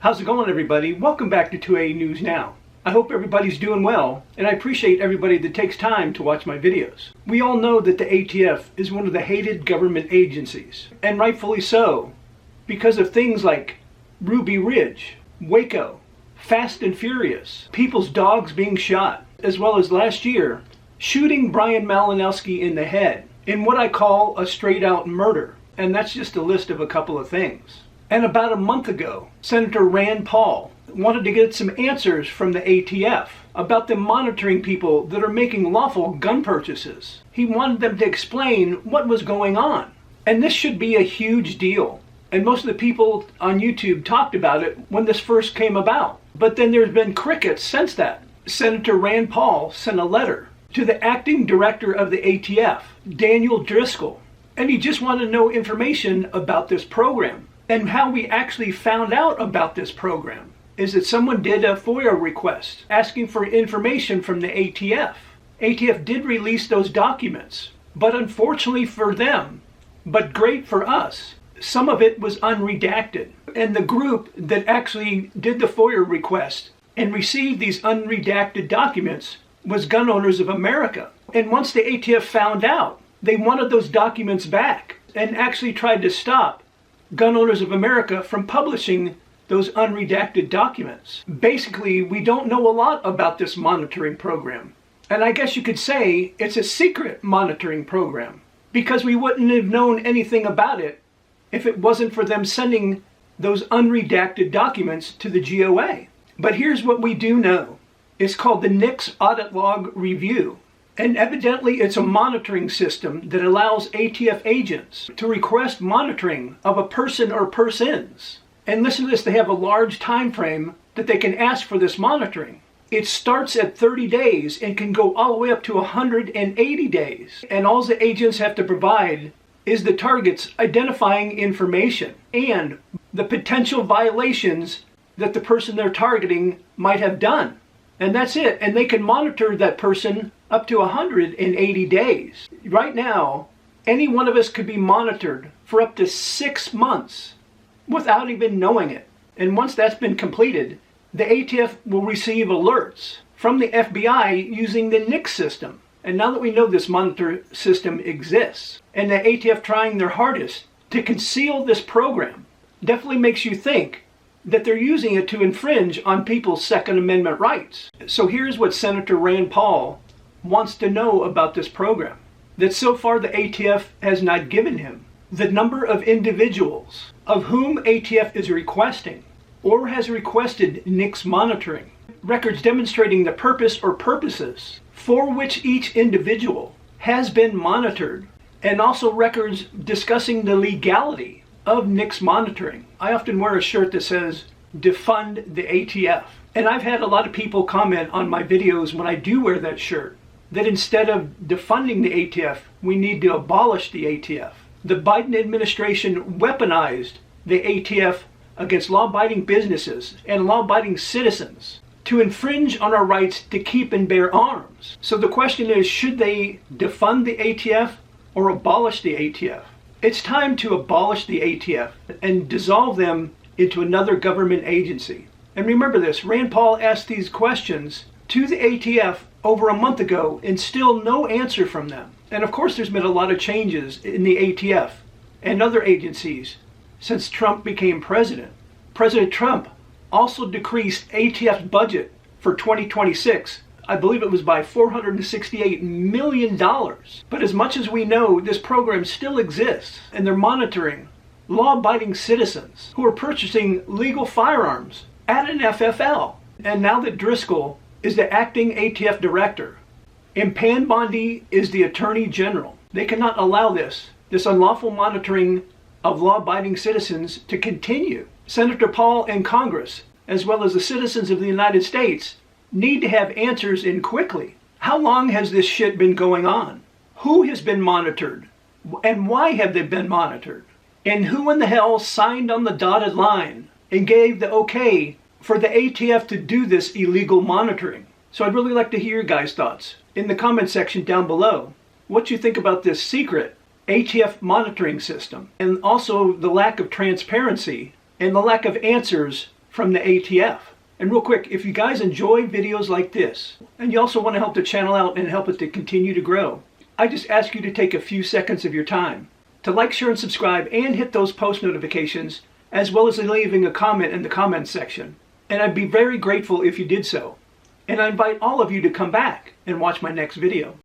How's it going, everybody? Welcome back to 2A News Now. I hope everybody's doing well, and I appreciate everybody that takes time to watch my videos. We all know that the ATF is one of the hated government agencies, and rightfully so, because of things like Ruby Ridge, Waco, Fast and Furious, people's dogs being shot, as well as last year, shooting Brian Malinowski in the head in what I call a straight-out murder. And that's just a list of a couple of things. And about a month ago, Senator Rand Paul wanted to get some answers from the ATF about them monitoring people that are making lawful gun purchases. He wanted them to explain what was going on. And this should be a huge deal. And most of the people on YouTube talked about it when this first came about. But then there's been crickets since that. Senator Rand Paul sent a letter to the acting director of the ATF, Daniel Driscoll. And he just wanted to know information about this program. And how we actually found out about this program is that someone did a FOIA request asking for information from the ATF. ATF did release those documents, but unfortunately for them, but great for us, some of it was unredacted. And the group that actually did the FOIA request and received these unredacted documents was Gun Owners of America. And once the ATF found out, they wanted those documents back and actually tried to stop Gun Owners of America from publishing those unredacted documents. Basically, we don't know a lot about this monitoring program. And I guess you could say it's a secret monitoring program, because we wouldn't have known anything about it if it wasn't for them sending those unredacted documents to the GOA. But here's what we do know. It's called the NICS Audit Log Review. And evidently it's a monitoring system that allows ATF agents to request monitoring of a person or persons. And listen to this, they have a large time frame that they can ask for this monitoring. It starts at 30 days and can go all the way up to 180 days. And all the agents have to provide is the target's identifying information and the potential violations that the person they're targeting might have done. And that's it. And they can monitor that person up to 180 days. Right now, any one of us could be monitored for up to 6 months without even knowing it. And once that's been completed, the ATF will receive alerts from the FBI using the NICS system. And now that we know this monitor system exists, and the ATF trying their hardest to conceal this program, definitely makes you think that they're using it to infringe on people's Second Amendment rights. So here's what Senator Rand Paul wants to know about this program that so far the ATF has not given him. The number of individuals of whom ATF is requesting or has requested NICS monitoring, records demonstrating the purpose or purposes for which each individual has been monitored, and also records discussing the legality of NICS monitoring. I often wear a shirt that says, "Defund the ATF." And I've had a lot of people comment on my videos when I do wear that shirt, that instead of defunding the ATF, we need to abolish the ATF. The Biden administration weaponized the ATF against law-abiding businesses and law-abiding citizens to infringe on our rights to keep and bear arms. So the question is, should they defund the ATF or abolish the ATF? It's time to abolish the ATF and dissolve them into another government agency. And remember this, Rand Paul asked these questions to the ATF over a month ago and still no answer from them. And of course there's been a lot of changes in the ATF and other agencies since Trump became president. President Trump also decreased ATF's budget for 2026. I believe it was by $468 million. But as much as we know, this program still exists, and they're monitoring law-abiding citizens who are purchasing legal firearms at an FFL. And now that Driscoll is the acting ATF director, and Pan Bondi is the attorney general, they cannot allow this unlawful monitoring of law-abiding citizens to continue. Senator Paul and Congress, as well as the citizens of the United States, need to have answers in quickly. How long has this shit been going on? Who has been monitored? And why have they been monitored? And who in the hell signed on the dotted line and gave the okay for the ATF to do this illegal monitoring? So I'd really like to hear your guys' thoughts in the comment section down below. What you think about this secret ATF monitoring system, and also the lack of transparency and the lack of answers from the ATF. And real quick, if you guys enjoy videos like this, and you also want to help the channel out and help it to continue to grow, I just ask you to take a few seconds of your time to like, share, and subscribe, and hit those post notifications, as well as leaving a comment in the comments section. And I'd be very grateful if you did so. And I invite all of you to come back and watch my next video.